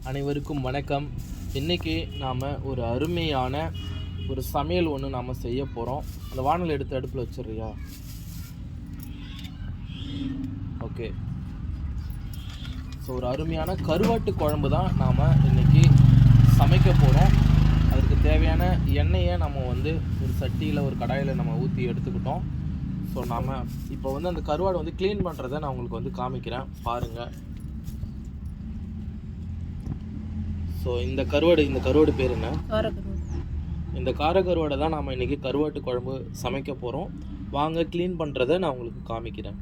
அனைவருக்கும் வணக்கம். இன்றைக்கி நாம் ஒரு அருமையான ஒரு சமையல் ஒன்று நாம் செய்ய போகிறோம். அந்த வானல் எடுத்து அடுப்பில் வச்சிடுறியா? ஓகே. ஸோ ஒரு அருமையான கருவாட்டு குழம்பு தான் நாம் இன்றைக்கி சமைக்க போகிறோம். அதுக்கு தேவையான எண்ணெயை நம்ம ஒரு சட்டியில் ஒரு கடாயில் நம்ம ஊற்றி எடுத்துக்கிட்டோம். ஸோ நாம் இப்போ அந்த கருவாடை க்ளீன் பண்ணுறதை நான் உங்களுக்கு காமிக்கிறேன், பாருங்கள். ஸோ இந்த கருவாடு பேர் என்ன? இந்த காரக்கருவாடை தான் நாம் இன்றைக்கி கருவாட்டு குழம்பு சமைக்க போகிறோம். வாங்க க்ளீன் பண்ணுறதை நான் உங்களுக்கு காமிக்கிறேன்.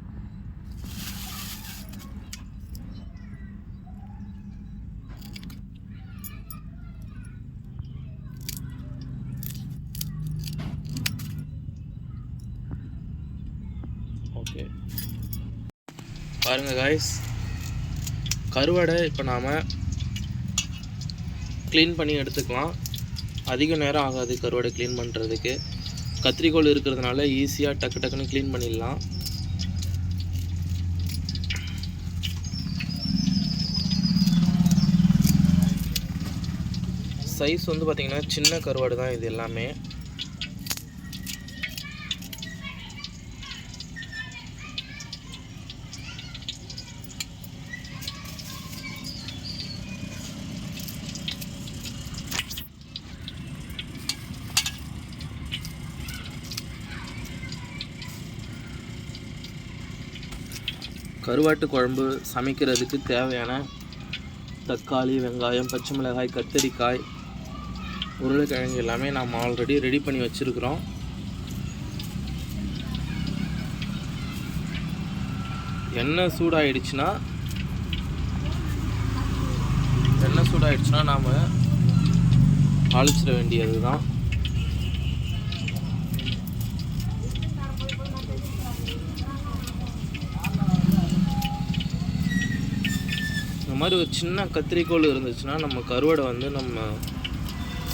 ஓகே, பாருங்கள் காய்ஸ், கருவாடை இப்போ நாம் க்ளீன் பண்ணி எடுத்துக்கலாம். அதிக நேரம் ஆகாது கருவாடை க்ளீன் பண்ணுறதுக்கு. கத்திரிக்கோல் இருக்கிறதுனால ஈஸியாக டக்குன்னு க்ளீன் பண்ணிடலாம். சைஸ் பார்த்திங்கன்னா சின்ன கருவாடு தான் இது எல்லாமே. கருவாட்டு குழம்பு சமைக்கிறதுக்கு தேவையான தக்காளி, வெங்காயம், பச்சை மிளகாய், கத்தரிக்காய், உருளைக்கிழங்கு எல்லாமே நாம் ஆல்ரெடி ரெடி பண்ணி வச்சுருக்குறோம். எண்ணெய் சூடாயிடுச்சுன்னா நாம் தாளிச்சிட வேண்டியது தான். இந்த மாதிரி ஒரு சின்ன கத்திரிக்கோல் இருந்துச்சுன்னா நம்ம கருவாடை நம்ம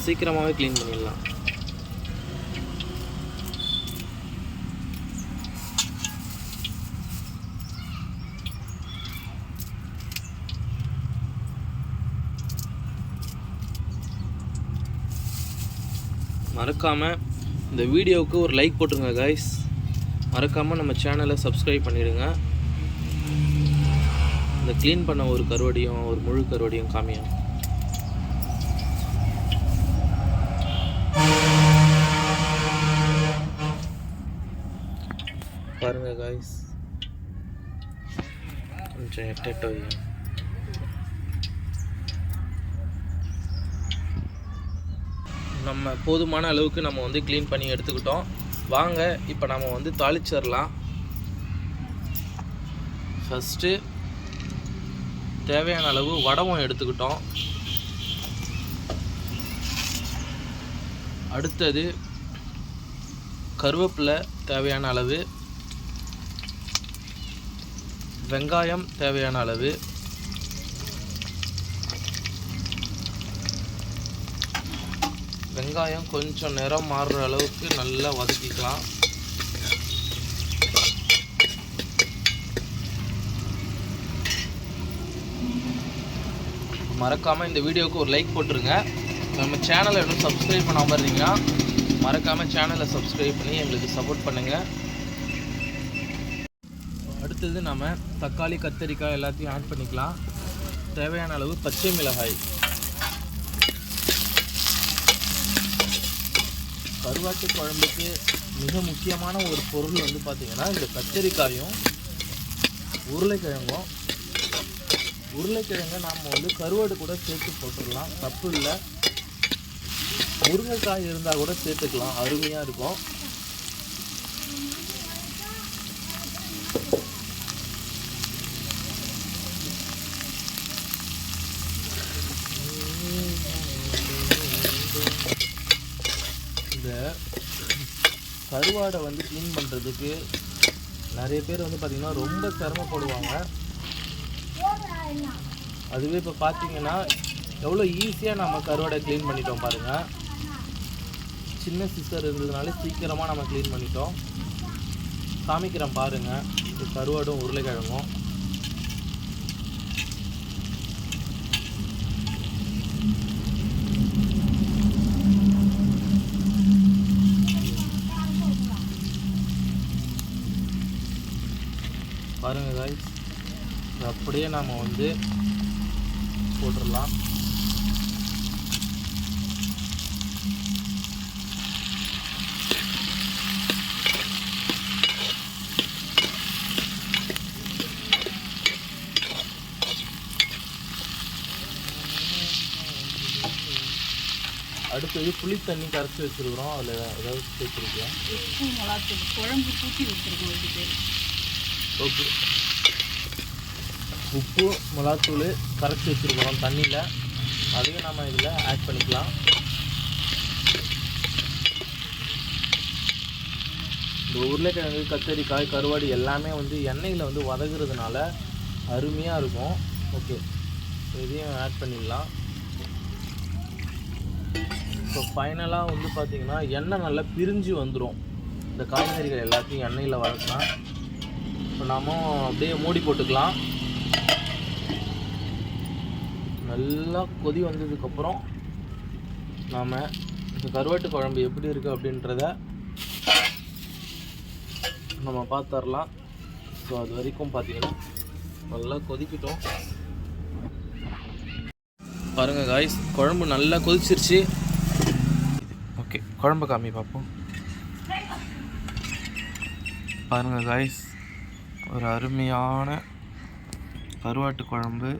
சீக்கிரமாகவே க்ளீன் பண்ணிடலாம். மறக்காமல் இந்த வீடியோவுக்கு ஒரு லைக் போட்டுருங்க காய்ஸ். மறக்காமல் நம்ம சேனலை சப்ஸ்கிரைப் பண்ணிவிடுங்க. இந்த க்ளீன் பண்ண ஒரு கருவாடியும் ஒரு முழு கருவாடியும் காமியும். பாருங்க காய்ஸ், கொஞ்சம் எட்டோ நம்ம போதுமான அளவுக்கு நம்ம க்ளீன் பண்ணி எடுத்துக்கிட்டோம். வாங்க இப்போ நம்ம தாளிச்சிடலாம். ஃபஸ்ட்டு தேவையான அளவு வடகம் எடுத்துக்கிட்டோம். அடுத்தது கருவேப்பிலை தேவையான அளவு, வெங்காயம் தேவையான அளவு, வெங்காயம் கொஞ்சம் நிறம் மாறுற அளவுக்கு நல்லா வதக்கிக்கலாம். மறக்காமல் இந்த வீடியோவுக்கு ஒரு லைக் போட்டுருங்க. நம்ம சேனலை இன்னும் சப்ஸ்கிரைப் பண்ணாமல் இருந்தீங்கன்னா மறக்காமல் சேனலை சப்ஸ்கிரைப் பண்ணி எங்களுக்கு சப்போர்ட் பண்ணுங்கள். அடுத்தது நம்ம தக்காளி, கத்தரிக்காய் எல்லாத்தையும் ஆட் பண்ணிக்கலாம். தேவையான அளவு பச்சை மிளகாய். கருவாட்டு குழம்புக்கு மிக முக்கியமான ஒரு பொருள் பார்த்திங்கன்னா இந்த கத்தரிக்காயும் உருளைக்கிழங்கும். உருளைக்கிழங்கை நாம் கருவாடு கூட சேர்த்து போட்டுடலாம், தப்பு இல்லை. முருங்கைக்காய் இருந்தால் கூட சேர்த்துக்கலாம், அருமையாக இருக்கும். இந்த கருவாடை க்ளீன் பண்ணுறதுக்கு நிறைய பேர் பார்த்திங்கன்னா ரொம்ப சிரமப்படுவாங்க. அதுவே இப்போ பார்த்தீங்கன்னா எவ்வளோ ஈஸியாக நம்ம கருவாடை க்ளீன் பண்ணிட்டோம் பாருங்கள். சின்ன சிஸ்டர் இருந்ததுனால சீக்கிரமாக நம்ம க்ளீன் பண்ணிட்டோம். காமிக்கிறேன் பாருங்கள். இது கருவாடும் உருளைக்கிழங்கும். அப்படியே நாம் வந்து போட்டுடலாம். அடுத்தது புளி தண்ணி கரைச்சி வச்சுருக்குறோம். அதில் ஏதாவது சேர்த்துருக்கோம். உப்பு மிளகாத்தூள் குழம்பு கூட்டி வச்சுருக்கோம். இது பேர் ஓகே. உப்பு மிளகாத்தூள் கரைச்சி வச்சுருக்குறோம் தண்ணியில். அதையும் நம்ம இதில் ஆட் பண்ணிக்கலாம். இந்த உருளைக்கிழங்கு, கத்தரிக்காய், கருவாடு எல்லாமே வந்து எண்ணெயில் வந்து வதங்குறதுனால அருமையாக இருக்கும். ஓகே, இதையும் ஆட் பண்ணிடலாம். ஸோ ஃபைனலாக வந்து பார்த்திங்கன்னா எண்ணெய் நல்லா பிரிஞ்சு வந்துடும். இந்த காய்கறிகள் எல்லாத்தையும் எண்ணெயில் வதக்கினா இப்போ நாம் அப்படியே மூடி போட்டுக்கலாம். நல்லா கொதி வந்ததுக்கப்புறம் நாம் இந்த கருவாட்டு குழம்பு எப்படி இருக்குது அப்படின்றத நம்ம பார்த்துடலாம். ஸோ அது வரைக்கும் பார்த்திங்கன்னா நல்லா கொதிக்கிட்டோம். பாருங்கள் காய்ஸ், குழம்பு நல்லா கொதிச்சிருச்சு. ஓகே, குழம்பு காமி பார்ப்போம். பாருங்கள் காய்ஸ், ஒரு அருமையான கருவாட்டு குழம்பு.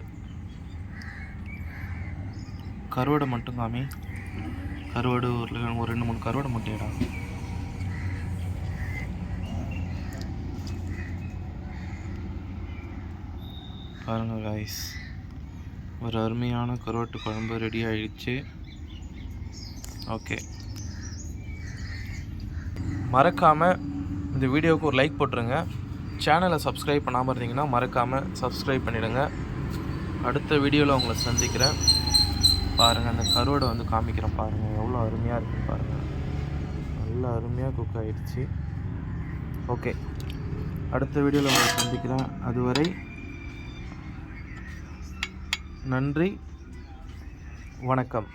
கருவாடை மட்டும் காமி. கருவாடு ஒரு 2-3 கருவாடை மட்டும் இடம். பாருங்கள் காய்ஸ், ஒரு அருமையான கருவாட்டு குழம்பு ரெடி ஆகிடுச்சு. ஓகே, மறக்காமல் இந்த வீடியோவுக்கு ஒரு லைக் போட்டுருங்க. சேனலை சப்ஸ்கிரைப் பண்ணாமல் இருந்தீங்கன்னா மறக்காமல் சப்ஸ்கிரைப் பண்ணிவிடுங்க. அடுத்த வீடியோவில் உங்களை சந்திக்கிறேன். பாருங்கள், அந்த கருவாடை வந்து காமிக்கிறேன். பாருங்கள் எவ்வளோ அருமையாக இருக்குது. பாருங்கள், நல்லா அருமையாக குக் ஆகிடுச்சு. ஓகே, அடுத்த வீடியோவில் உங்களை சந்திக்கிறேன். அதுவரை நன்றி, வணக்கம்.